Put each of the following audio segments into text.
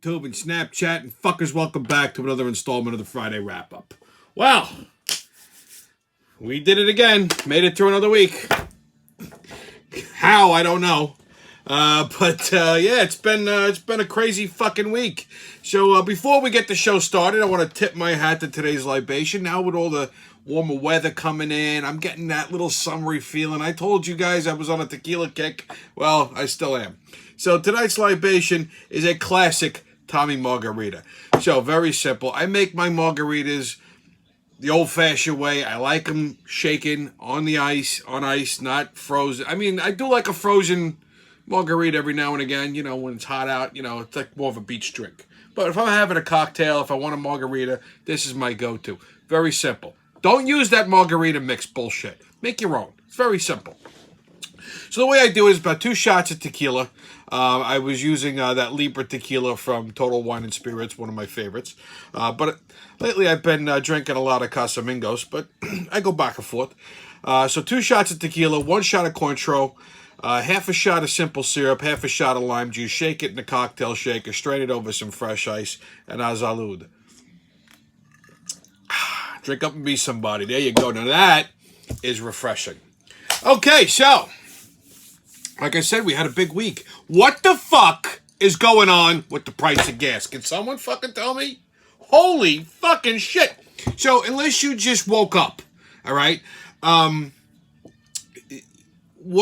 YouTube and Snapchat, and fuckers, welcome back to another installment of the Friday Wrap-Up. Well, we did it again. Made it through another week. How, I don't know. But yeah, it's been a crazy fucking week. So before we get the show started, I want to tip my hat to today's libation. Now with all the warmer weather coming in, I'm getting that little summery feeling. I told you guys I was on a tequila kick. Well, I still am. So tonight's libation is a classic Tommy margarita. So very simple. I make my margaritas the old-fashioned way. I like them shaken on ice, not frozen. I mean, I do like a frozen margarita every now and again, you know, when it's hot out. You know, it's like more of a beach drink. But if I'm having a cocktail, if I want a margarita, this is my go-to. Very simple. Don't use that margarita mix bullshit. Make your own. It's very simple. So the way I do it is about 2 shots of tequila. I was using that Libra tequila from Total Wine and Spirits, one of my favorites. But lately I've been drinking a lot of Casamigos, but I go back and forth. So 2 shots of tequila, 1 shot of Cointreau, half a shot of simple syrup, half a shot of lime juice. Shake it in a cocktail shaker, strain it over some fresh ice, and a salud. Drink up and be somebody. There you go. Now that is refreshing. Okay, so like I said, we had a big week. What the fuck is going on with the price of gas? Can someone fucking tell me? Holy fucking shit. So, unless you just woke up, all right, one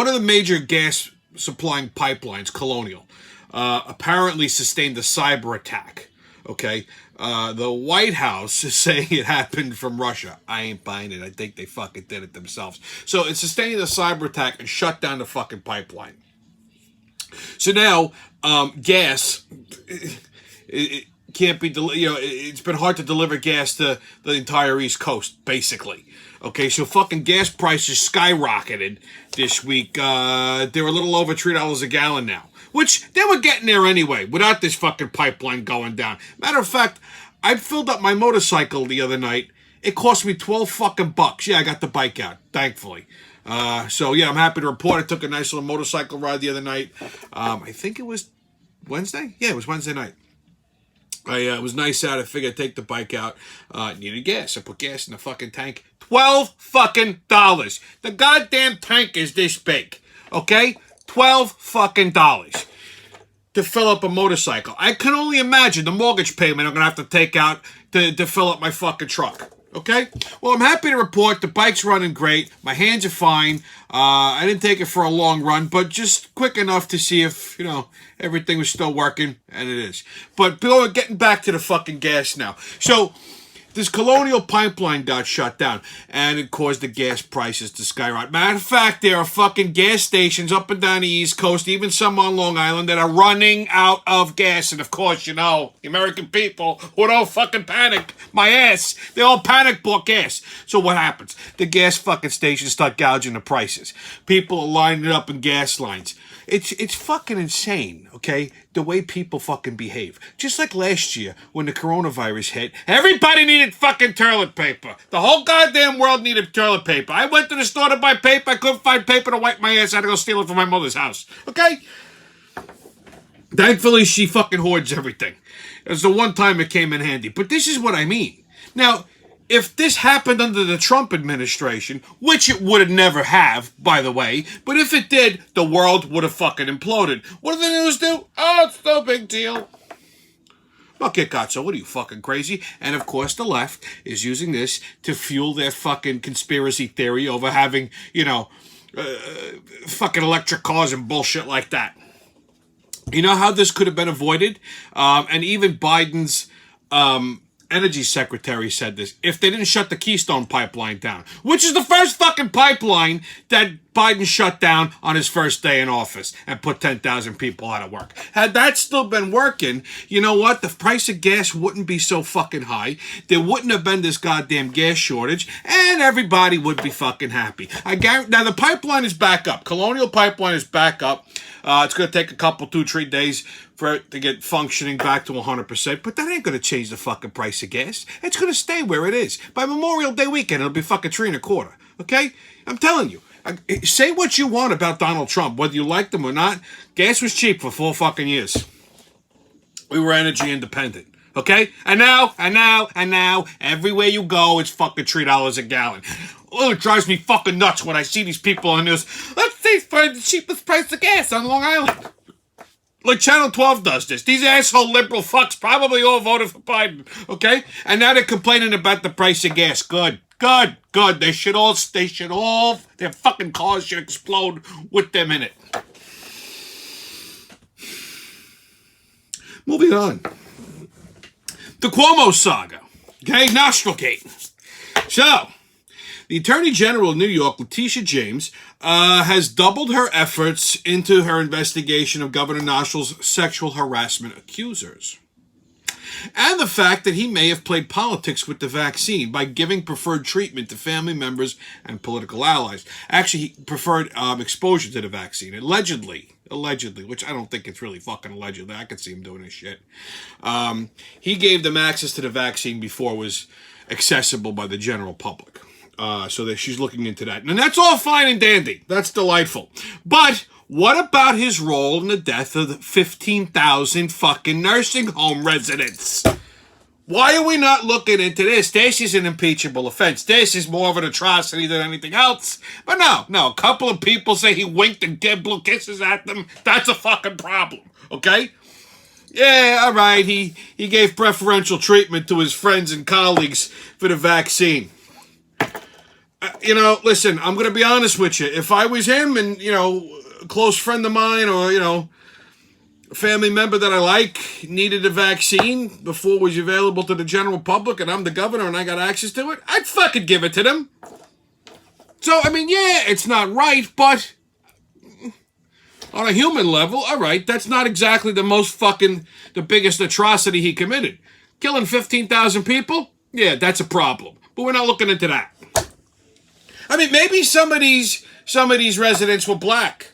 of the major gas supplying pipelines, Colonial, apparently sustained a cyber attack, okay? The White House is saying it happened from Russia. I ain't buying it. I think they fucking did it themselves. So it's sustaining a cyber attack and shut down the fucking pipeline. So now, gas, it can't be, it's been hard to deliver gas to the entire East Coast, basically. Okay, so fucking gas prices skyrocketed this week. They're a little over $3 a gallon now. Which, they were getting there anyway, without this fucking pipeline going down. Matter of fact, I filled up my motorcycle the other night. It cost me 12 fucking bucks. Yeah, I got the bike out, thankfully. So, yeah, I'm happy to report I took a nice little motorcycle ride the other night. I think it was Wednesday? Yeah, it was Wednesday night. It was nice out. I figured I'd take the bike out. Needed gas. I put gas in the fucking tank. $12 fucking dollars. The goddamn tank is this big. Okay? $12 fucking dollars to fill up a motorcycle. I can only imagine the mortgage payment I'm going to have to take out to fill up my fucking truck. Okay? Well, I'm happy to report the bike's running great. My hands are fine. I didn't take it for a long run, but just quick enough to see if, everything was still working, and it is. But getting back to the fucking gas now. So, this Colonial pipeline got shut down, and it caused the gas prices to skyrocket. Matter of fact, there are fucking gas stations up and down the East Coast, even some on Long Island, that are running out of gas. And of course, the American people who don't fucking panic, my ass, they all panic bought gas. So what happens? The gas fucking stations start gouging the prices. People are lining up in gas lines. It's fucking insane, okay? The way people fucking behave. Just like last year when the coronavirus hit, everybody needed fucking toilet paper. The whole goddamn world needed toilet paper. I went to the store to buy paper. I couldn't find paper to wipe my ass. I had to go steal it from my mother's house, okay? Thankfully, she fucking hoards everything. It was the one time it came in handy. But this is what I mean. Now, if this happened under the Trump administration, which it would never have, by the way, but if it did, the world would have fucking imploded. What do the news do? Oh, it's no big deal. Okay, Katso, what are you, fucking crazy? And of course, the left is using this to fuel their fucking conspiracy theory over having, fucking electric cars and bullshit like that. You know how this could have been avoided? And even Biden's energy secretary said this, if they didn't shut the Keystone pipeline down, which is the first fucking pipeline that Biden shut down on his first day in office and put 10,000 people out of work. Had that still been working, you know what? The price of gas wouldn't be so fucking high. There wouldn't have been this goddamn gas shortage, and everybody would be fucking happy. Now, the pipeline is back up. Colonial Pipeline is back up. It's going to take a couple, 2-3 days for it to get functioning back to 100%, but that ain't going to change the fucking price of gas. It's going to stay where it is. By Memorial Day weekend, it'll be fucking $3.25. Okay? I'm telling you. Say what you want about Donald Trump, whether you like them or not. Gas was cheap for 4 fucking years. we were energy independent. Okay? And now, everywhere you go, it's fucking $3 a gallon. Oh, it drives me fucking nuts when I see these people on the news. Let's see, find the cheapest price of gas on Long Island. Like Channel 12 does this. These asshole liberal fucks probably all voted for Biden, okay? And now they're complaining about the price of gas. Good. They should all, their fucking cars should explode with them in it. Moving on. The Cuomo saga. Okay, Nostrilgate. So, the Attorney General of New York, Letitia James, has doubled her efforts into her investigation of Governor Nostril's sexual harassment accusers. And the fact that he may have played politics with the vaccine by giving preferred treatment to family members and political allies. Actually, he preferred exposure to the vaccine, allegedly, which I don't think it's really fucking allegedly. I could see him doing this shit. He gave them access to the vaccine before it was accessible by the general public. So that she's looking into that. And that's all fine and dandy. That's delightful. But what about his role in the death of 15,000 fucking nursing home residents? Why are we not looking into this? This is an impeachable offense. This is more of an atrocity than anything else. But no, a couple of people say he winked and did blue kisses at them. That's a fucking problem, okay? Yeah, all right, he gave preferential treatment to his friends and colleagues for the vaccine. Listen, I'm going to be honest with you. If I was him and, a close friend of mine or, a family member that I like needed a vaccine before it was available to the general public and I'm the governor and I got access to it, I'd fucking give it to them. So, yeah, it's not right, but on a human level, all right, that's not exactly the biggest atrocity he committed. Killing 15,000 people? Yeah, that's a problem. But we're not looking into that. Maybe some of these residents were black,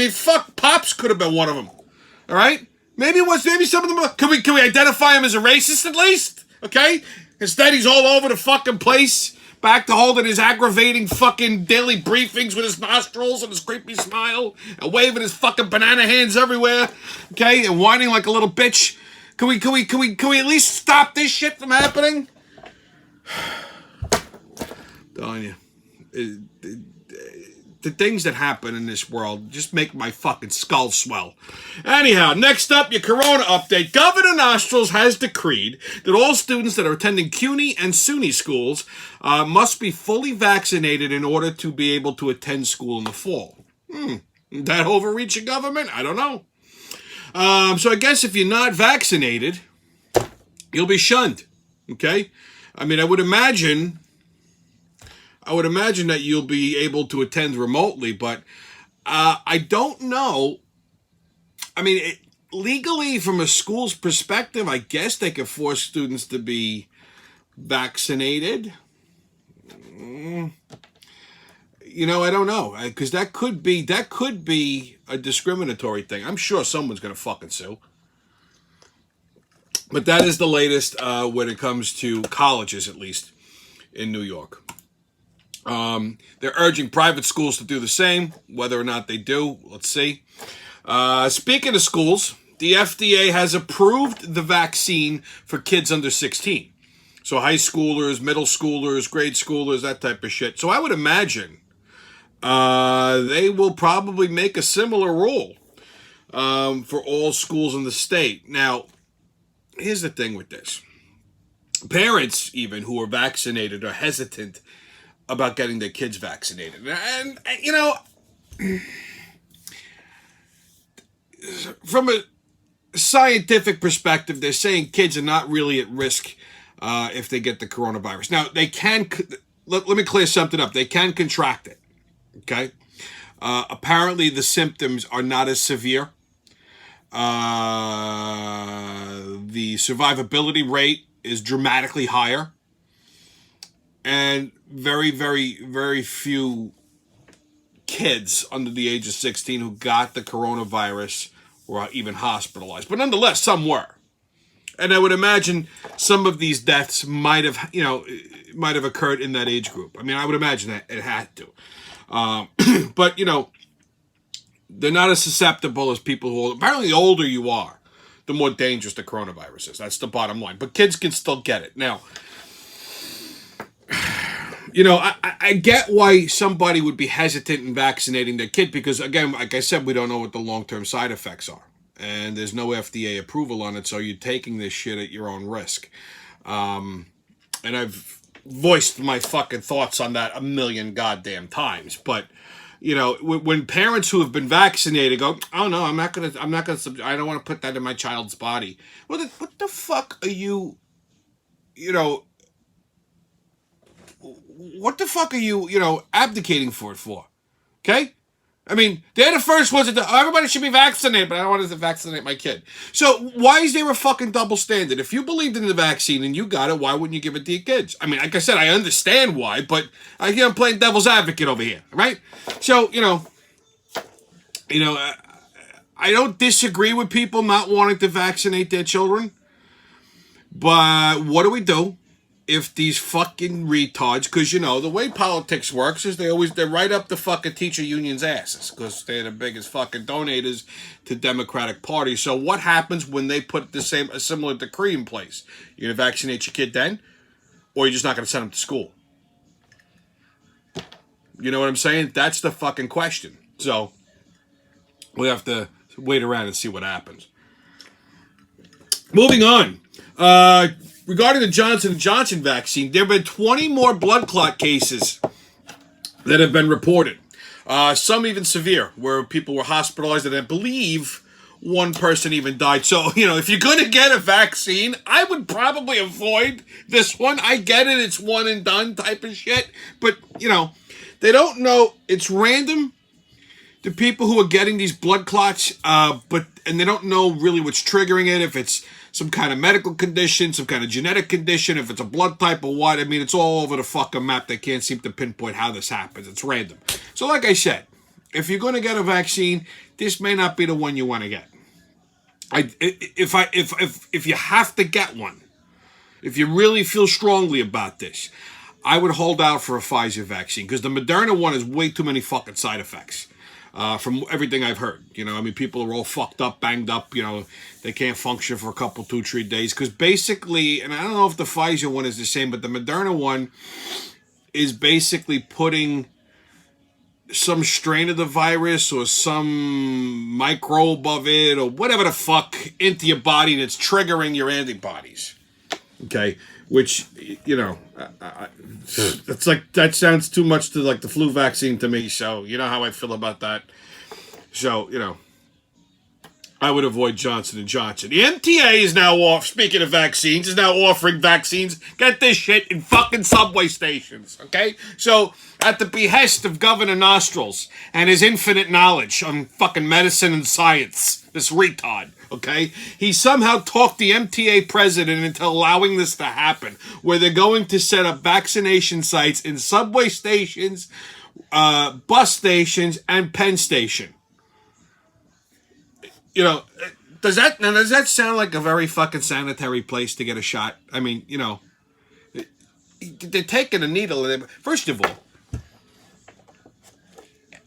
fuck, Pops could have been one of them, all right? Maybe some of them, can we identify him as a racist at least, okay? Instead, he's all over the fucking place, back to holding his aggravating fucking daily briefings with his nostrils and his creepy smile, and waving his fucking banana hands everywhere, okay? And whining like a little bitch. Can we at least stop this shit from happening? Telling you, the things that happen in this world just make my fucking skull swell. Anyhow, next up, your corona update. Governor Nostrils has decreed that all students that are attending CUNY and SUNY schools must be fully vaccinated in order to be able to attend school in the fall. That overreach of government? I don't know. So I guess if you're not vaccinated, you'll be shunned. Okay? I would imagine that you'll be able to attend remotely, but I don't know. Legally, from a school's perspective, I guess they could force students to be vaccinated. I don't know, because that could be a discriminatory thing. I'm sure someone's going to fucking sue. But that is the latest when it comes to colleges, at least in New York. They're urging private schools to do the same. Whether or not they do, let's see. Speaking of schools, the FDA has approved the vaccine for kids under 16. So high schoolers, middle schoolers, grade schoolers, that type of shit. So I would imagine they will probably make a similar rule for all schools in the state. Now, here's the thing with this. Parents, even, who are vaccinated are hesitant about getting their kids vaccinated. And from a scientific perspective, they're saying kids are not really at risk if they get the coronavirus. Now, they can, let me clear something up. They can contract it, okay? Apparently, the symptoms are not as severe. The survivability rate is dramatically higher. And very, very, very few kids under the age of 16 who got the coronavirus were even hospitalized. But nonetheless, some were. And I would imagine some of these deaths might have occurred in that age group. I would imagine that it had to. But, they're not as susceptible as people who, apparently the older you are, the more dangerous the coronavirus is. That's the bottom line. But kids can still get it. Now, I get why somebody would be hesitant in vaccinating their kid because, again, like I said, we don't know what the long-term side effects are. And there's no FDA approval on it, so you're taking this shit at your own risk. And I've voiced my fucking thoughts on that a million goddamn times. But, when parents who have been vaccinated go, oh no, I don't want to put that in my child's body. Well, what the fuck are you, what the fuck are you, abdicating for it for? Okay? I mean, they're the first ones that everybody should be vaccinated, but I don't want to vaccinate my kid. So why is there a fucking double standard? If you believed in the vaccine and you got it, why wouldn't you give it to your kids? I mean, like I said, I understand why, but I'm playing devil's advocate over here, right? So, I don't disagree with people not wanting to vaccinate their children, but what do? If these fucking retards, because the way politics works is they're right up the fucking teacher union's asses because they're the biggest fucking donators to Democratic Party. So what happens when they put a similar decree in place? You're gonna vaccinate your kid then, or you're just not gonna send them to school? You know what I'm saying? That's the fucking question. So we have to wait around and see what happens. Moving on. Regarding the Johnson & Johnson vaccine, there have been 20 more blood clot cases that have been reported. Some even severe, where people were hospitalized, and I believe one person even died. So, if you're going to get a vaccine, I would probably avoid this one. I get it, it's one and done type of shit. But, they don't know, it's random. The people who are getting these blood clots, and they don't know really what's triggering it, if it's some kind of medical condition, some kind of genetic condition, if it's a blood type or what. I mean, it's all over the fucking map. They can't seem to pinpoint how this happens. It's random. So like I said, if you're going to get a vaccine, this may not be the one you want to get. If you have to get one, if you really feel strongly about this, I would hold out for a Pfizer vaccine because the Moderna one has way too many fucking side effects. From everything I've heard, people are all fucked up, banged up, they can't function for a couple, 2-3 days. Because basically, and I don't know if the Pfizer one is the same, but the Moderna one is basically putting some strain of the virus or some microbe of it or whatever the fuck into your body that's triggering your antibodies. Okay? Which, that's like, that sounds too much to like the flu vaccine to me. So, you know how I feel about that. So, I would avoid Johnson & Johnson. The MTA is now speaking of vaccines, is now offering vaccines. Get this shit in fucking subway stations, okay? So, at the behest of Governor Nostrils and his infinite knowledge on fucking medicine and science, this retard, okay? He somehow talked the MTA president into allowing this to happen, where they're going to set up vaccination sites in subway stations, bus stations, and Penn Station. Does that sound like a very fucking sanitary place to get a shot? I mean, they're taking a needle. First of all,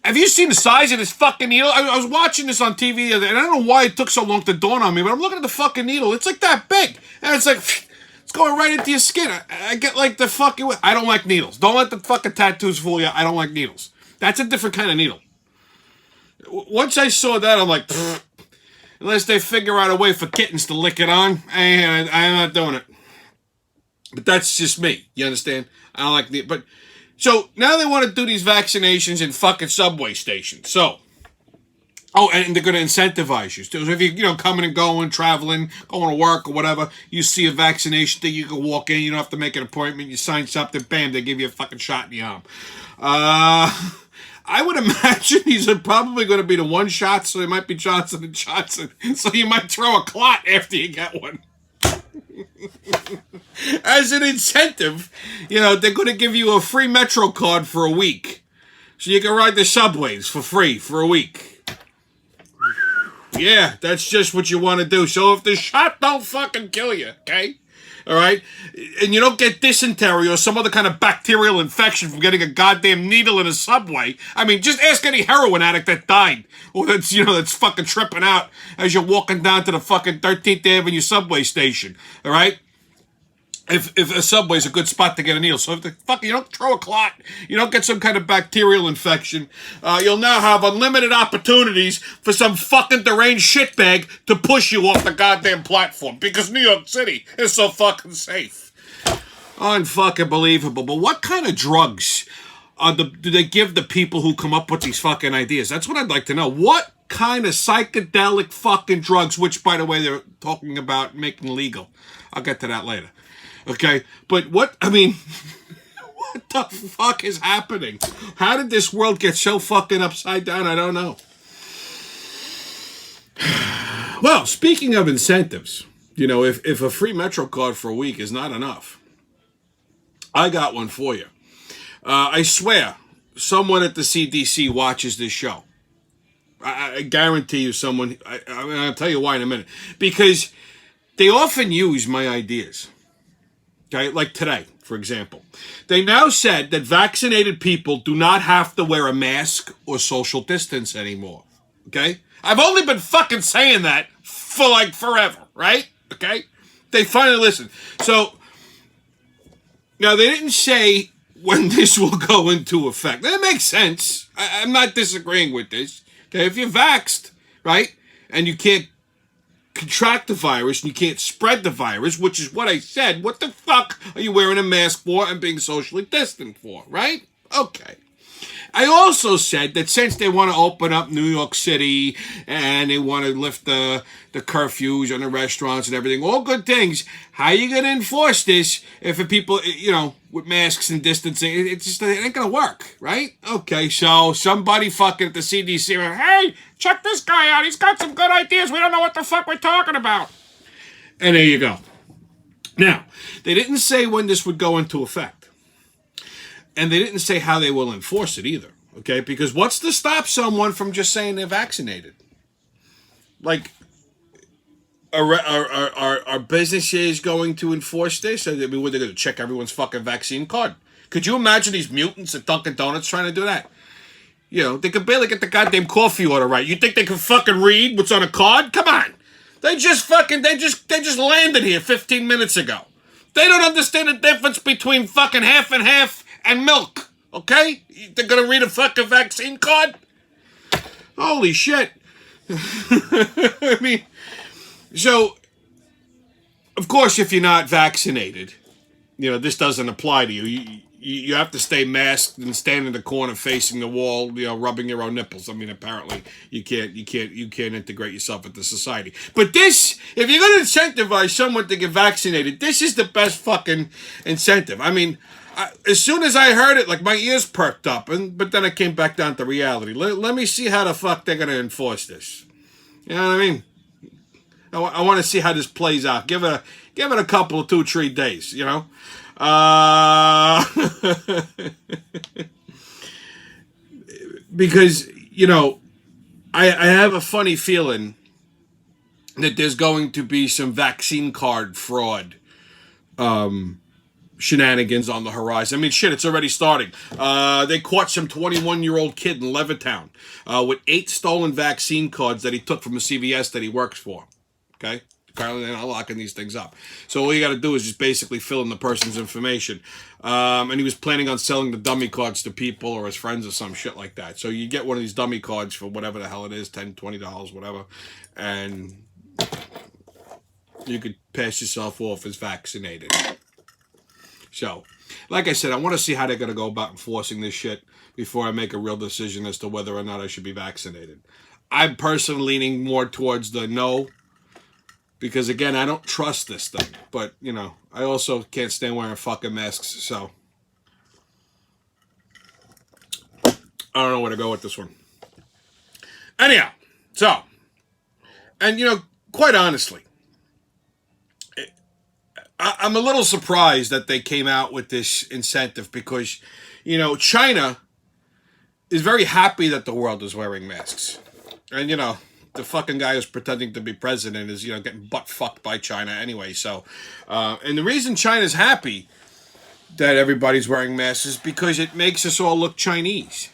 have you seen the size of this fucking needle? I was watching this on TV, and I don't know why it took so long to dawn on me, but I'm looking at the fucking needle. It's like that big. And it's like, it's going right into your skin. I get like the fucking... I don't like needles. Don't let the fucking tattoos fool you. I don't like needles. That's a different kind of needle. Once I saw that, I'm like... Unless they figure out a way for kittens to lick it on, I'm not doing it. But that's just me. You understand? I don't like but so now they want to do these vaccinations in fucking subway stations. So, and they're going to incentivize you. So if you're coming and going, traveling, going to work or whatever, you see a vaccination thing, you can walk in. You don't have to make an appointment. You sign something, bam, they give you a fucking shot in the arm. I would imagine these are probably going to be the one shot, so they might be Johnson & Johnson. So you might throw a clot after you get one. As an incentive, they're going to give you a free Metro card for a week. So you can ride the subways for free for a week. Yeah, that's just what you want to do. So if the shot don't fucking kill you, okay? All right? And you don't get dysentery or some other kind of bacterial infection from getting a goddamn needle in a subway. I mean, just ask any heroin addict that died. Or that's fucking tripping out as you're walking down to the fucking 13th Avenue subway station. All right? If a subway's a good spot to get a needle. So if you don't throw a clot, you don't get some kind of bacterial infection, you'll now have unlimited opportunities for some fucking deranged shitbag to push you off the goddamn platform because New York City is so fucking safe. Unfucking believable. But what kind of drugs do they give the people who come up with these fucking ideas? That's what I'd like to know. What kind of psychedelic fucking drugs, which, by the way, they're talking about making legal. I'll get to that later. Okay, but what the fuck is happening? How did this world get so fucking upside down? I don't know. Well, speaking of incentives, if a free Metro card for a week is not enough, I got one for you. I swear, someone at the CDC watches this show. I guarantee you someone, I'll tell you why in a minute. Because they often use my ideas. Okay, like today, for example. They now said that vaccinated people do not have to wear a mask or social distance anymore. Okay? I've only been fucking saying that for like forever, right? Okay? They finally listened. So, now they didn't say when this will go into effect. That makes sense. I'm not disagreeing with this. Okay, if you're vaxxed, right, and you can't contract the virus and you can't spread the virus, which is what I said, what the fuck are you wearing a mask for and being socially distant for, right? Okay. I also said that since they want to open up New York City and they want to lift the curfews on the restaurants and everything, all good things, how are you going to enforce this if the people, with masks and distancing, it ain't going to work, right? Okay, so somebody fucking at the CDC went, hey, check this guy out. He's got some good ideas. We don't know what the fuck we're talking about. And there you go. Now, they didn't say when this would go into effect. And they didn't say how they will enforce it either, okay? Because what's to stop someone from just saying they're vaccinated? Like, are businesses going to enforce this? I mean, what, they're going to check everyone's fucking vaccine card? Could you imagine these mutants at Dunkin' Donuts trying to do that? They could barely get the goddamn coffee order right. You think they can fucking read what's on a card? Come on. They just landed here 15 minutes ago. They don't understand the difference between fucking half and half and milk, okay? They're gonna read a fucking vaccine card? Holy shit. I mean, so, of course, if you're not vaccinated, this doesn't apply to you. You have to stay masked and stand in the corner facing the wall, rubbing your own nipples. I mean, apparently you can't integrate yourself into society. But this, if you're going to incentivize someone to get vaccinated, this is the best fucking incentive. I mean, as soon as I heard it, like my ears perked up, but then I came back down to reality. Let me see how the fuck they're going to enforce this. You know what I mean? I want to see how this plays out. Give it a couple of 2-3 days, because, I have a funny feeling that there's going to be some vaccine card fraud shenanigans on the horizon. I mean, shit, it's already starting. They caught some 21-year-old kid in Levittown with 8 stolen vaccine cards that he took from a CVS that he works for. Okay? Apparently they're not locking these things up. So all you got to do is just basically fill in the person's information. And he was planning on selling the dummy cards to people or his friends or some shit like that. So you get one of these dummy cards for whatever the hell it is, $10, $20, whatever. And you could pass yourself off as vaccinated. So, like I said, I want to see how they're going to go about enforcing this shit before I make a real decision as to whether or not I should be vaccinated. I'm personally leaning more towards the no. Because, again, I don't trust this thing. But, I also can't stand wearing fucking masks, so I don't know where to go with this one. Anyhow, so, and, quite honestly, I'm a little surprised that they came out with this incentive because, China is very happy that the world is wearing masks. And, the fucking guy who's pretending to be president is, getting butt fucked by China anyway. So, and the reason China's happy that everybody's wearing masks is because it makes us all look Chinese.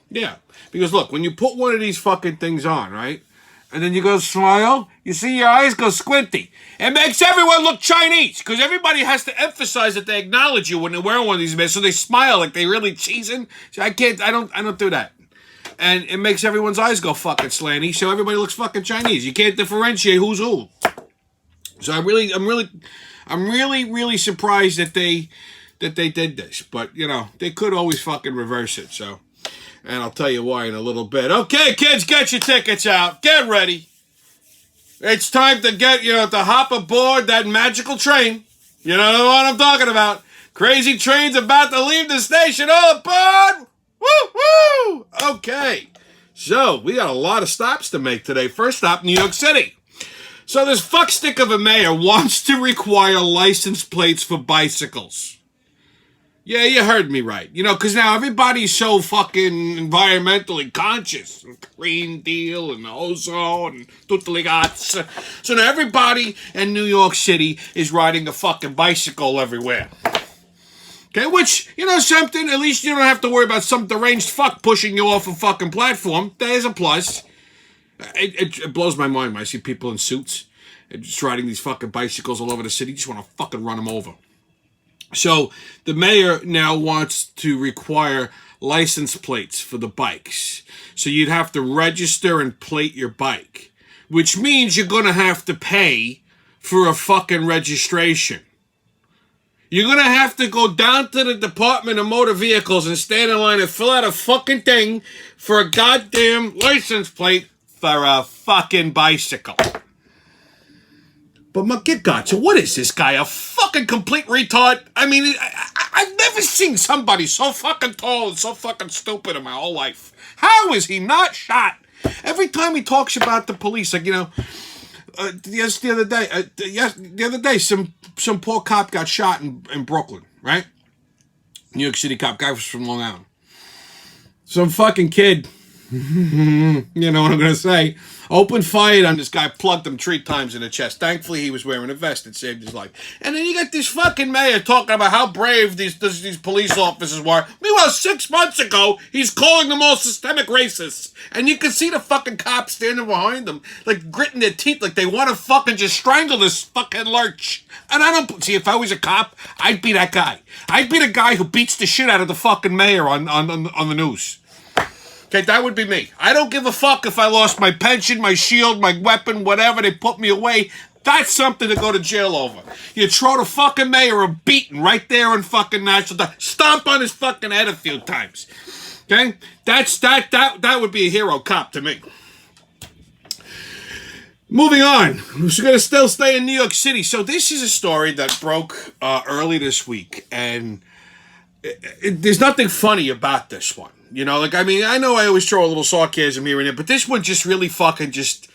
Yeah. Because look, when you put one of these fucking things on, right? And then you go smile, you see your eyes go squinty. It makes everyone look Chinese. Because everybody has to emphasize that they acknowledge you when they're wearing one of these masks. So they smile like they really cheesing. So I don't do that. And it makes everyone's eyes go fucking slanty. So everybody looks fucking Chinese. You can't differentiate who's who. So I'm really surprised that they did this. But, they could always fucking reverse it. So. And I'll tell you why in a little bit. Okay, kids, get your tickets out. Get ready. It's time to to hop aboard that magical train. You know what I'm talking about. Crazy train's about to leave the station. All aboard! Woo-hoo! Okay. So, we got a lot of stops to make today. First stop, New York City. So, this fuckstick of a mayor wants to require license plates for bicycles. Yeah, you heard me right. Because now everybody's so fucking environmentally conscious. Green Deal and ozone and tutte le gazze. So now everybody in New York City is riding a fucking bicycle everywhere. Okay, which, something, at least you don't have to worry about some deranged fuck pushing you off a fucking platform. There's a plus. It blows my mind when I see people in suits and just riding these fucking bicycles all over the city. You just want to fucking run them over. So the mayor now wants to require license plates for the bikes. So you'd have to register and plate your bike, which means you're going to have to pay for a fucking registration. You're going to have to go down to the Department of Motor Vehicles and stand in line and fill out a fucking thing for a goddamn license plate for a fucking bicycle. But my good God, so what is this guy? A fucking complete retard? I mean, I've never seen somebody so fucking tall and so fucking stupid in my whole life. How is he not shot? Every time he talks about the police, like, the other day, some poor cop got shot in Brooklyn, right? New York City cop, guy was from Long Island. Some fucking kid, you know what I'm going to say, opened fire on this guy, plugged him 3 times in the chest. Thankfully, he was wearing a vest. It saved his life. And then you got this fucking mayor talking about how brave these police officers were. Meanwhile, 6 months ago, he's calling them all systemic racists. And you can see the fucking cops standing behind them, like gritting their teeth, like they want to fucking just strangle this fucking lurch. And I don't see, if I was a cop, I'd be that guy. I'd be the guy who beats the shit out of the fucking mayor on the news. Okay, that would be me. I don't give a fuck if I lost my pension, my shield, my weapon, whatever. They put me away. That's something to go to jail over. You throw the fucking mayor a beating right there in fucking National. Stomp on his fucking head a few times. Okay? That would be a hero cop to me. Moving on. We're going to still stay in New York City. So this is a story that broke early this week. And there's nothing funny about this one. I know I always throw a little sarcasm here and there, but this one just really fucking just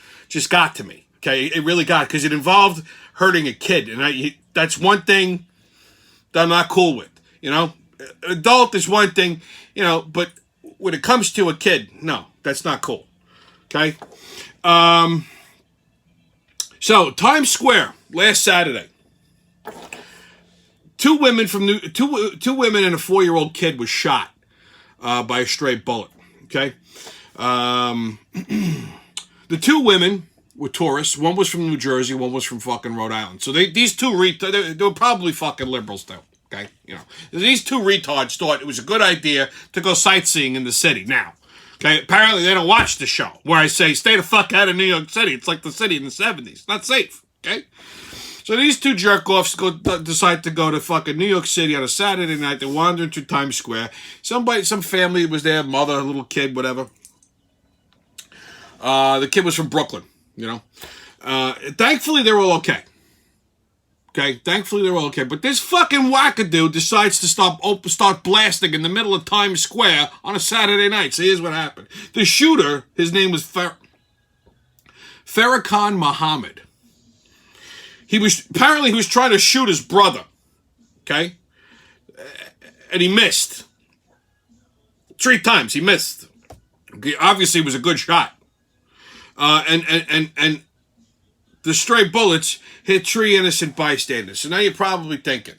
got to me. Okay, it really got, because it involved hurting a kid, and that's one thing that I'm not cool with. Adult is one thing, but when it comes to a kid, no, that's not cool. Okay, so Times Square last Saturday, two women and a 4-year-old kid was shot by a stray bullet. Okay, the 2 women were tourists. One was from New Jersey. One was from fucking Rhode Island. So these two they were probably fucking liberals too. Okay, these 2 retards thought it was a good idea to go sightseeing in the city. Now, okay, apparently they don't watch the show where I say stay the fuck out of New York City. It's like the city in the 70s. Not safe. Okay. So these 2 jerk-offs decide to go to fucking New York City on a Saturday night. They're wandering through Times Square. Some family was there, mother, a little kid, whatever. The kid was from Brooklyn, Thankfully, they were all okay. Okay, thankfully they were all okay. But this fucking wackadoo decides to start blasting in the middle of Times Square on a Saturday night. So here's what happened. The shooter, his name was Farrakhan Muhammad. He was trying to shoot his brother, okay? And he missed. 3 times he missed. Okay, obviously, it was a good shot. And the stray bullets hit 3 innocent bystanders. So now you're probably thinking,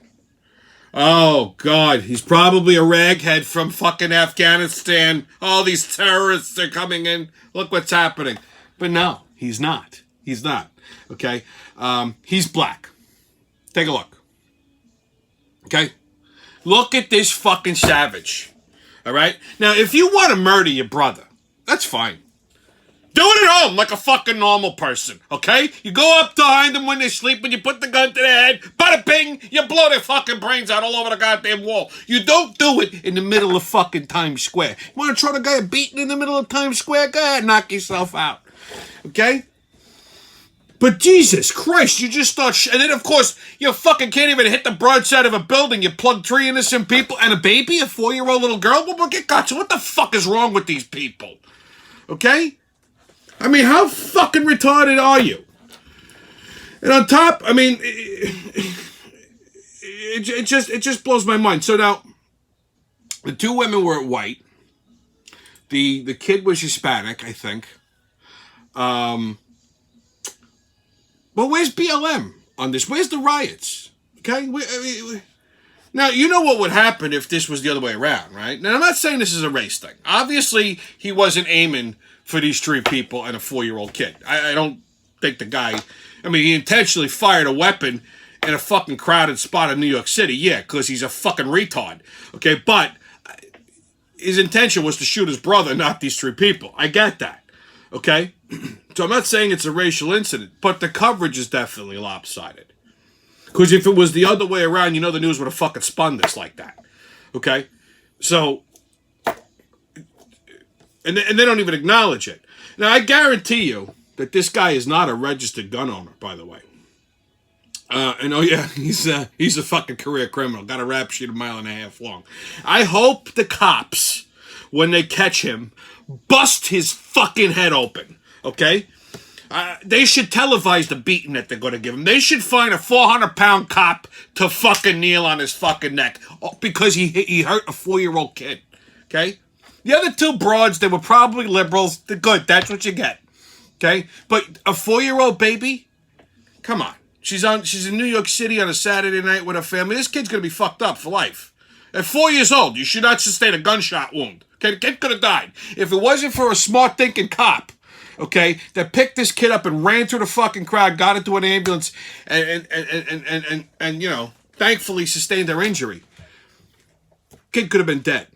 oh, God, he's probably a raghead from fucking Afghanistan. All these terrorists are coming in. Look what's happening. But no, he's not. He's not. Okay? He's black. Take a look. Okay? Look at this fucking savage. All right? Now, if you want to murder your brother, that's fine. Do it at home like a fucking normal person, okay? You go up behind them when they're sleeping, you put the gun to their head, bada bing, you blow their fucking brains out all over the goddamn wall. You don't do it in the middle of fucking Times Square. You want to throw the guy a beating in the middle of Times Square? Go ahead, knock yourself out, okay? But Jesus Christ, you just start and then, of course, you fucking can't even hit the broadside of a building. You plug 3 innocent people and a baby, a 4-year-old little girl. Well, get gotcha. What the fuck is wrong with these people? Okay? I mean, how fucking retarded are you? And on top, I mean, it just blows my mind. So now, the 2 women were white. The kid was Hispanic, I think. Well, where's BLM on this? Where's the riots? Okay? Now, you know what would happen if this was the other way around, right? Now, I'm not saying this is a race thing. Obviously, he wasn't aiming for these 3 people and a 4-year-old kid. I don't think the guy... I mean, he intentionally fired a weapon in a fucking crowded spot in New York City. Yeah, because he's a fucking retard. Okay, but his intention was to shoot his brother, not these 3 people. I get that. Okay? So I'm not saying it's a racial incident, but the coverage is definitely lopsided. Because if it was the other way around, you know the news would have fucking spun this like that. Okay? So... And they don't even acknowledge it. Now, I guarantee you that this guy is not a registered gun owner, by the way. And oh yeah, he's a fucking career criminal. Got a rap sheet 1.5 miles long. I hope the cops, when they catch him, bust his fucking head open. Okay? They should televise the beating that they're going to give him. They should find a 400-pound cop to fucking kneel on his fucking neck because he hurt a 4-year-old kid. Okay? The other 2 broads, they were probably liberals. They're good. That's what you get. Okay? But a 4-year-old baby? Come on. She's in New York City on a Saturday night with her family. This kid's going to be fucked up for life. At 4 years old, you should not sustain a gunshot wound. Okay? The kid could have died. If it wasn't for a smart-thinking cop, okay, that picked this kid up and ran through the fucking crowd, got into an ambulance, and you know, thankfully sustained their injury, kid could have been dead.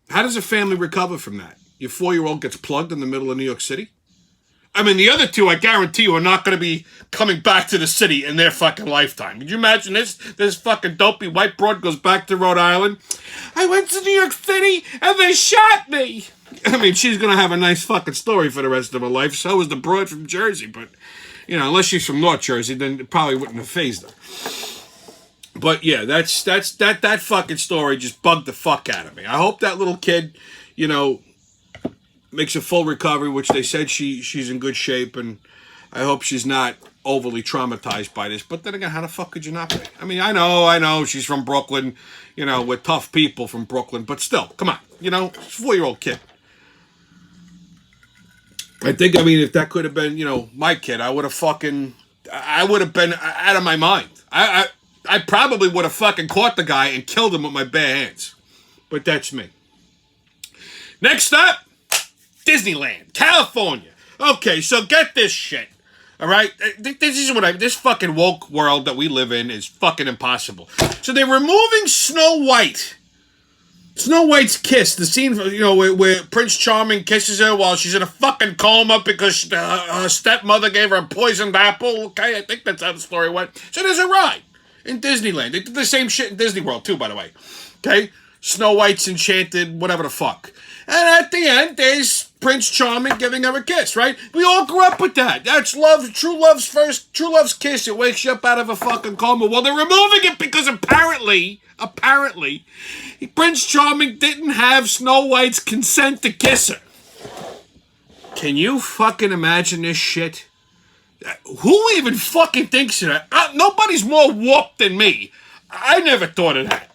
How does a family recover from that? Your 4-year-old gets plugged in the middle of New York City? I mean, the other 2, I guarantee you, are not going to be coming back to the city in their fucking lifetime. Could you imagine this? This fucking dopey white broad goes back to Rhode Island. I went to New York City and they shot me. I mean, she's going to have a nice fucking story for the rest of her life. So is the broad from Jersey. But, you know, unless she's from North Jersey, then it probably wouldn't have fazed her. But yeah, that fucking story just bugged the fuck out of me. I hope that little kid, you know, makes a full recovery, which they said she's in good shape, and I hope she's not overly traumatized by this. But then again, how the fuck could you not be? I mean, I know she's from Brooklyn, you know, we're tough people from Brooklyn, but still, come on, you know, 4-year-old kid. I mean, if that could have been, you know, my kid, I would have been out of my mind. I probably would have fucking caught the guy and killed him with my bare hands. But that's me. Next up, Disneyland, California. Okay, so get this shit. All right? This is this fucking woke world that we live in is fucking impossible. So they're removing Snow White. Snow White's kiss, the scene, you know, where Prince Charming kisses her while she's in a fucking coma because her stepmother gave her a poisoned apple. Okay, I think that's how the story went. So there's a ride in Disneyland. They did the same shit in Disney World, too, by the way. Okay? Snow White's enchanted, whatever the fuck. And at the end, there's Prince Charming giving her a kiss, right? We all grew up with that. That's love, true love's kiss. It wakes you up out of a fucking coma. Well, they're removing it because apparently, Prince Charming didn't have Snow White's consent to kiss her. Can you fucking imagine this shit? Who even fucking thinks of that? Nobody's more warped than me. I never thought of that.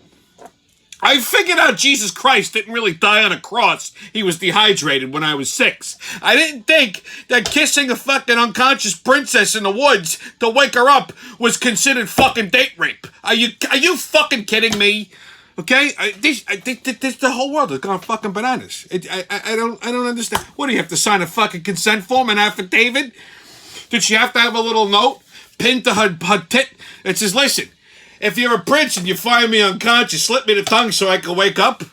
I figured out Jesus Christ didn't really die on a cross. He was dehydrated when I was 6. I didn't think that kissing a fucking unconscious princess in the woods to wake her up was considered fucking date rape. Are you fucking kidding me? Okay, this the whole world has gone fucking bananas. I don't understand. What do you have to sign a fucking consent form, an affidavit? Did she have to have a little note pinned to her tit that says, "Listen, if you're a prince and you find me unconscious, slip me the tongue so I can wake up"?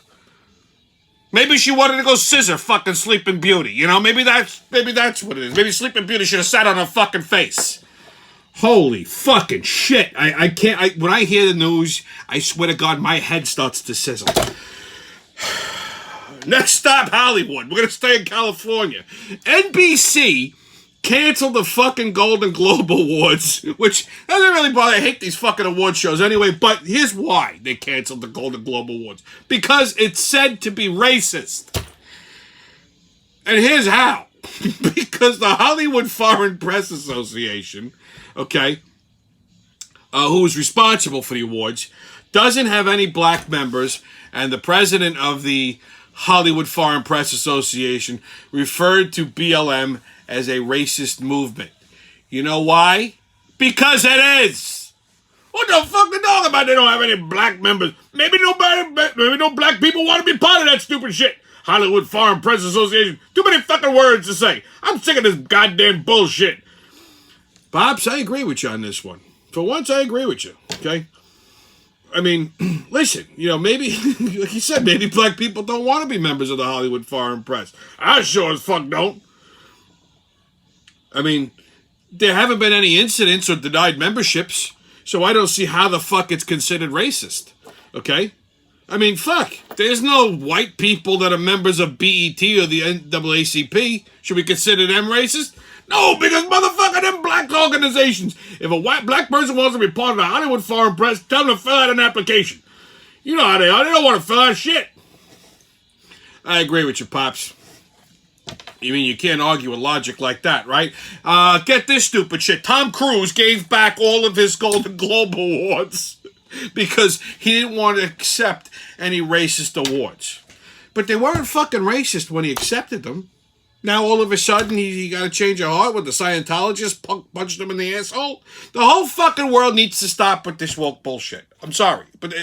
Maybe she wanted to go scissor fucking Sleeping Beauty. You know, maybe that's what it is. Maybe Sleeping Beauty should have sat on her fucking face. Holy fucking shit. I can't, when I hear the news, I swear to God, my head starts to sizzle. Next stop, Hollywood. We're going to stay in California. NBC canceled the fucking Golden Globe Awards, which doesn't really bother. I hate these fucking award shows anyway, but here's why they canceled the Golden Globe Awards. Because it's said to be racist. And here's how. Because the Hollywood Foreign Press Association, okay, who is responsible for the awards, doesn't have any black members, and the president of the Hollywood Foreign Press Association referred to BLM as a racist movement. You know why? Because it is. What the fuck they talking about? They don't have any black members. Maybe no black people want to be part of that stupid shit. Hollywood Foreign Press Association. Too many fucking words to say. I'm sick of this goddamn bullshit. Pops, I agree with you on this one. For once, I agree with you, okay? I mean, listen, you know, maybe, like you said, maybe black people don't want to be members of the Hollywood Foreign Press. I sure as fuck don't. I mean, there haven't been any incidents or denied memberships, so I don't see how the fuck it's considered racist, okay? I mean, fuck, there's no white people that are members of BET or the NAACP. Should we consider them racist? No, because motherfucker, them black organizations. If a white black person wants to be part of the Hollywood Foreign Press, tell them to fill out an application. You know how they are. They don't want to fill out shit. I agree with you, Pops. You mean you can't argue with logic like that, right? Get this stupid shit. Tom Cruise gave back all of his Golden Globe Awards because he didn't want to accept any racist awards. But they weren't fucking racist when he accepted them. Now, all of a sudden, he got a change of heart with the Scientologist punched him in the asshole. The whole fucking world needs to stop with this woke bullshit. I'm sorry, but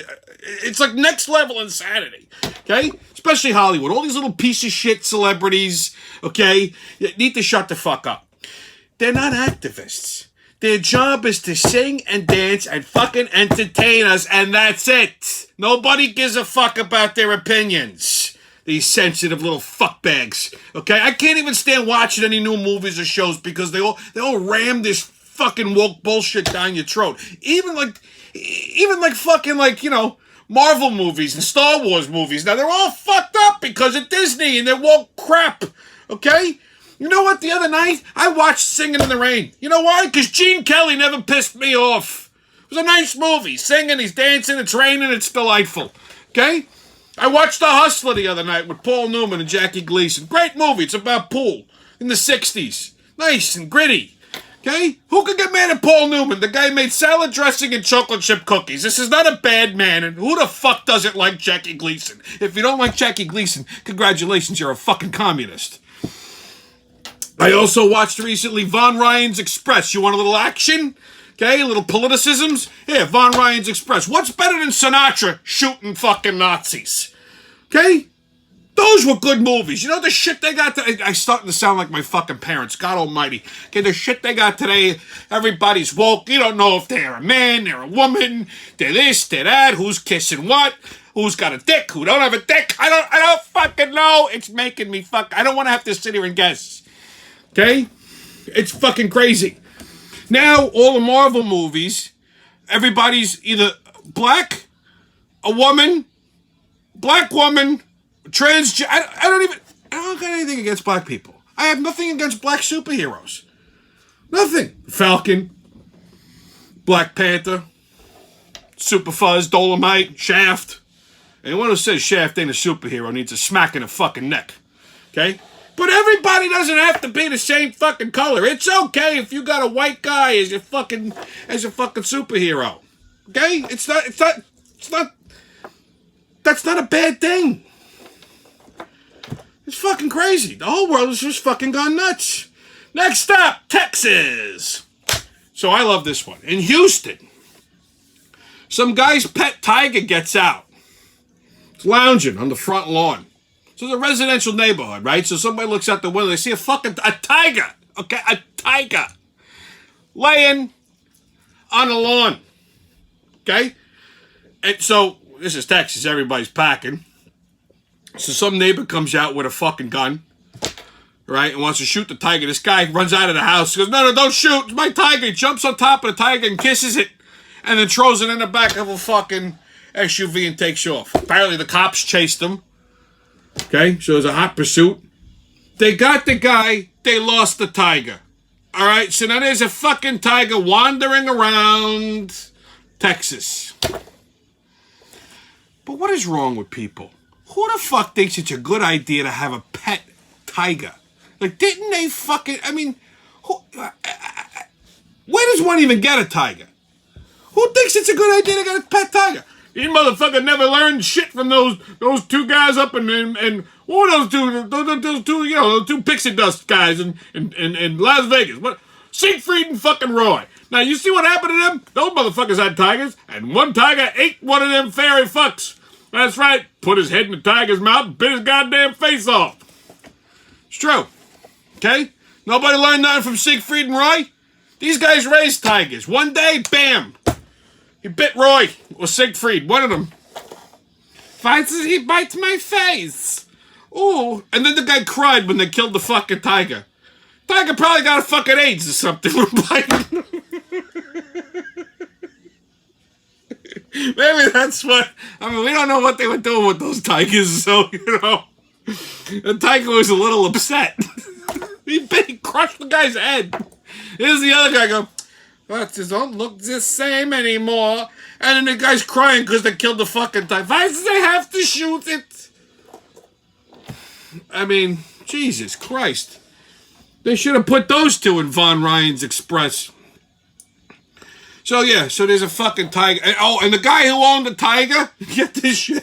it's like next level insanity, okay? Especially Hollywood. All these little piece of shit celebrities, okay, need to shut the fuck up. They're not activists. Their job is to sing and dance and fucking entertain us, and that's it. Nobody gives a fuck about their opinions. These sensitive little fuckbags. Okay? I can't even stand watching any new movies or shows because they all ram this fucking woke bullshit down your throat. Even like fucking like, you know, Marvel movies and Star Wars movies. Now they're all fucked up because of Disney and their woke crap. Okay? You know what? The other night, I watched Singing in the Rain. You know why? Because Gene Kelly never pissed me off. It was a nice movie. Singing, he's dancing, it's raining, it's delightful. Okay? I watched The Hustler the other night with Paul Newman and Jackie Gleason. Great movie. It's about pool in the 60s. Nice and gritty. Okay? Who could get mad at Paul Newman? The guy made salad dressing and chocolate chip cookies. This is not a bad man, and who the fuck doesn't like Jackie Gleason? If you don't like Jackie Gleason, congratulations, you're a fucking communist. I also watched recently Von Ryan's Express. You want a little action? Okay, a little politicisms? Here, Von Ryan's Express. What's better than Sinatra shooting fucking Nazis? Okay? Those were good movies. You know the shit they got today? I'm starting to sound like my fucking parents. God almighty. Okay, the shit they got today, everybody's woke. You don't know if they're a man, they're a woman, they're this, they're that, who's kissing what, who's got a dick, who don't have a dick. I don't fucking know. It's making me I don't want to have to sit here and guess. Okay? It's fucking crazy. Now, all the Marvel movies, everybody's either black, a woman, black woman, transgender. I don't got anything against black people. I have nothing against black superheroes. Nothing. Falcon, Black Panther, Super Fuzz, Dolomite, Shaft. Anyone who says Shaft ain't a superhero needs a smack in the fucking neck. Okay? But everybody doesn't have to be the same fucking color. It's okay if you got a white guy as your fucking superhero. Okay? It's not That's not a bad thing. It's fucking crazy. The whole world has just fucking gone nuts. Next up, Texas. So I love this one. In Houston, some guy's pet tiger gets out. It's lounging on the front lawn. So it's a residential neighborhood, right? So somebody looks out the window, they see a tiger. Okay, a tiger. Laying on the lawn. Okay? And so, this is Texas, everybody's packing. So some neighbor comes out with a fucking gun, right, and wants to shoot the tiger. This guy runs out of the house, goes, no, don't shoot, it's my tiger. He jumps on top of the tiger and kisses it, and then throws it in the back of a fucking SUV and takes off. Apparently the cops chased him. Okay, so there's a hot pursuit. They got the guy, they lost the tiger. All right, so now there's a fucking tiger wandering around Texas. But what is wrong with people? Who the fuck thinks it's a good idea to have a pet tiger? Like, didn't they fucking... I mean, where does one even get a tiger? Who thinks it's a good idea to get a pet tiger? These motherfuckers never learned shit from those two guys up and what were those two, you know, those two pixie dust guys in Las Vegas. What? Siegfried and fucking Roy. Now, you see what happened to them? Those motherfuckers had tigers, and one tiger ate one of them fairy fucks. That's right. Put his head in the tiger's mouth and bit his goddamn face off. It's true. Okay? Nobody learned nothing from Siegfried and Roy? These guys raised tigers. One day, bam! He bit Roy, or Siegfried, one of them. Why does he bite my face? Ooh. And then the guy cried when they killed the fucking tiger. Tiger probably got a fucking AIDS or something from biting. Maybe that's what... I mean, we don't know what they were doing with those tigers, so, you know. The tiger was a little upset. He crushed the guy's head. Here's the other guy go, but it don't look the same anymore. And then the guy's crying because they killed the fucking tiger. Why do they have to shoot it? I mean, Jesus Christ. They should have put those two in Von Ryan's Express. So, yeah, so there's a fucking tiger. And, and the guy who owned the tiger, get this shit.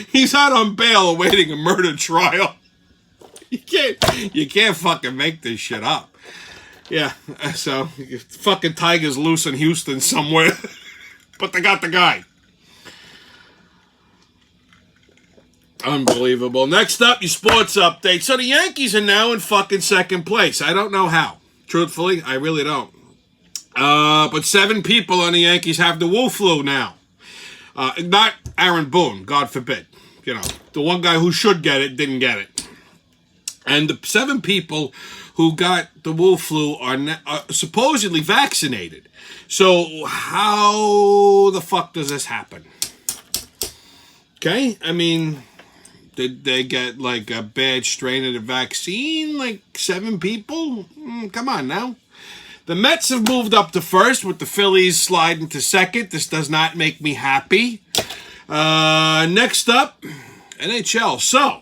He's out on bail awaiting a murder trial. You can't fucking make this shit up. Yeah, so fucking tiger's loose in Houston somewhere. But they got the guy. Unbelievable. Next up, your sports update. So the Yankees are now in fucking second place. I don't know how. Truthfully, I really don't. But 7 people on the Yankees have the Wu flu now. Not Aaron Boone, God forbid. You know, the one guy who should get it didn't get it. And the 7 people who got the Wu flu are supposedly vaccinated. So how the fuck does this happen? Okay, I mean, did they get like a bad strain of the vaccine? Like 7 people? Come on now. The Mets have moved up to first with the Phillies sliding to second. This does not make me happy. Next up, NHL. So,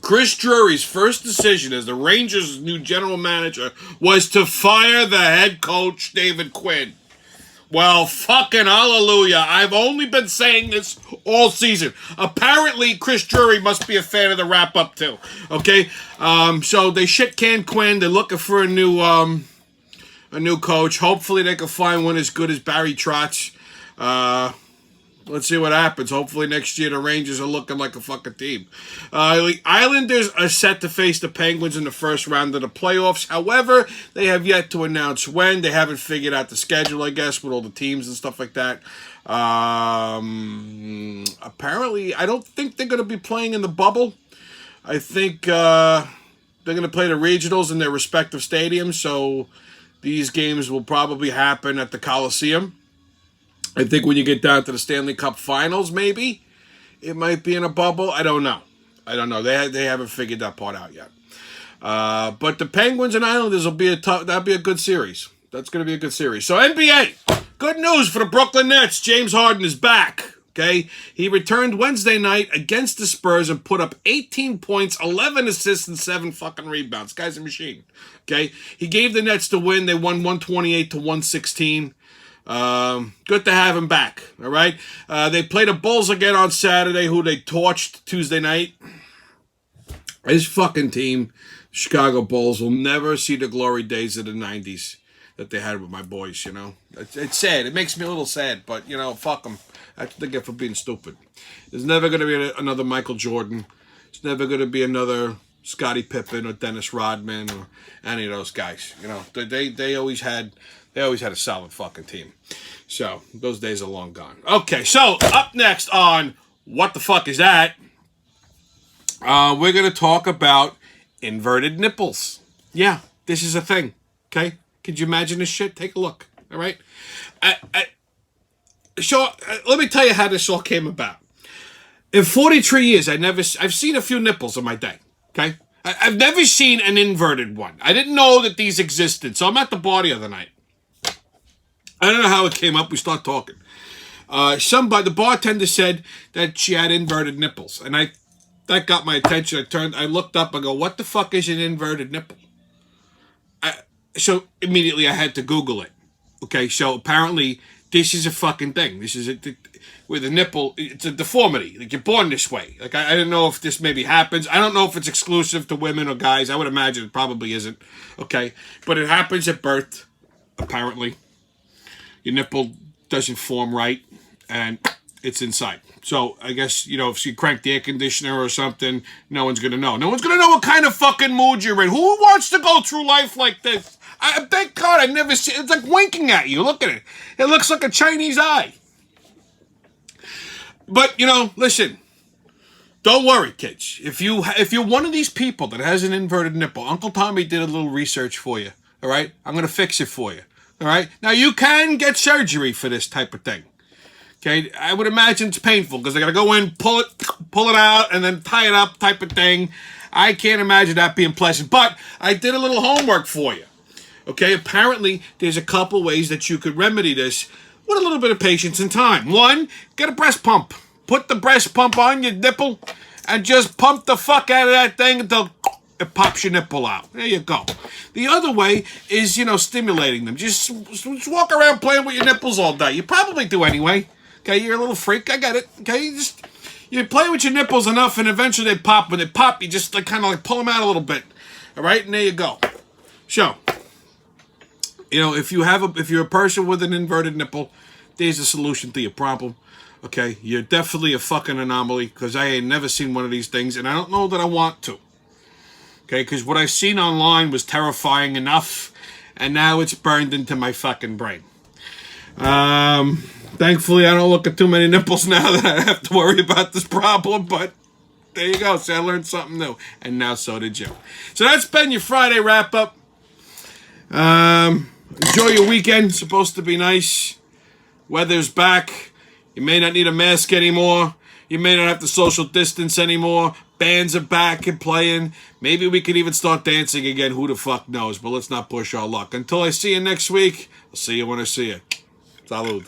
Chris Drury's first decision as the Rangers' new general manager was to fire the head coach, David Quinn. Well, fucking hallelujah. I've only been saying this all season. Apparently, Chris Drury must be a fan of the wrap-up, too. Okay? So they shit-canned Quinn. They're looking for a new coach. Hopefully, they can find one as good as Barry Trotz. Let's see what happens. Hopefully next year the Rangers are looking like a fucking team. The Islanders are set to face the Penguins in the first round of the playoffs. However, they have yet to announce when. They haven't figured out the schedule, I guess, with all the teams and stuff like that. Apparently, I don't think they're going to be playing in the bubble. I think they're going to play the regionals in their respective stadiums, so these games will probably happen at the Coliseum. I think when you get down to the Stanley Cup Finals, maybe it might be in a bubble. I don't know. They haven't figured that part out yet. But the Penguins and Islanders will be that'll be a good series. That's going to be a good series. So NBA, good news for the Brooklyn Nets. James Harden is back. Okay, he returned Wednesday night against the Spurs and put up 18 points, 11 assists, and 7 fucking rebounds. Guy's a machine. Okay, he gave the Nets the win. They won 128 to 116. Good to have him back. All right. They play the Bulls again on Saturday, who they torched Tuesday night. His fucking team, Chicago Bulls, will never see the glory days of the 90s that they had with my boys, you know. It's sad. It makes me a little sad, but, you know, fuck them. That's what they get for being stupid. There's never going to be another Michael Jordan. There's never going to be another Scottie Pippen or Dennis Rodman or any of those guys. You know, they always had a solid fucking team. So, those days are long gone. Okay, so, up next on What the Fuck Is That? We're going to talk about inverted nipples. Yeah, this is a thing. Okay? Could you imagine this shit? Take a look. All right? Let me tell you how this all came about. In 43 years, I've seen a few nipples in my day. Okay? I've never seen an inverted one. I didn't know that these existed, so I'm at the bar the other night. I don't know how it came up. We start talking. The bartender said that she had inverted nipples, and that got my attention. I looked up. I go, "What the fuck is an inverted nipple?" So immediately I had to Google it. Okay, so apparently this is a fucking thing. This is with a nipple. It's a deformity. Like, you're born this way. Like, I don't know if this maybe happens. I don't know if it's exclusive to women or guys. I would imagine it probably isn't. Okay, but it happens at birth. Apparently, your nipple doesn't form right, and it's inside. So I guess, you know, if you crank the air conditioner or something, no one's going to know. No one's going to know what kind of fucking mood you're in. Who wants to go through life like this? Thank God I never see. It's like winking at you. Look at it. It looks like a Chinese eye. But, you know, listen. Don't worry, kids. If you're one of these people that has an inverted nipple, Uncle Tommy did a little research for you. All right? I'm going to fix it for you. All right? Now, you can get surgery for this type of thing. Okay, I would imagine it's painful because they got to go in, pull it out, and then tie it up type of thing. I can't imagine that being pleasant. But I did a little homework for you. Okay, apparently there's a couple ways that you could remedy this with a little bit of patience and time. One, get a breast pump. Put the breast pump on your nipple and just pump the fuck out of that thing until it pops your nipple out. There you go. The other way is, you know, stimulating them. Just walk around playing with your nipples all day. You probably do anyway. Okay, you're a little freak. I get it. Okay, you play with your nipples enough, and eventually they pop. When they pop, you just kind of pull them out a little bit. All right, and there you go. So, you know, if you're a person with an inverted nipple, there's a solution to your problem. Okay, you're definitely a fucking anomaly because I ain't never seen one of these things, and I don't know that I want to. Okay, because what I've seen online was terrifying enough, and now it's burned into my fucking brain. Thankfully, I don't look at too many nipples now that I have to worry about this problem, but there you go. See, I learned something new, and now so did you. So that's been your Friday wrap-up. Enjoy your weekend. It's supposed to be nice. Weather's back. You may not need a mask anymore. You may not have to social distance anymore. Bands are back and playing. Maybe we could even start dancing again. Who the fuck knows? But let's not push our luck. Until I see you next week, I'll see you when I see you. Salud.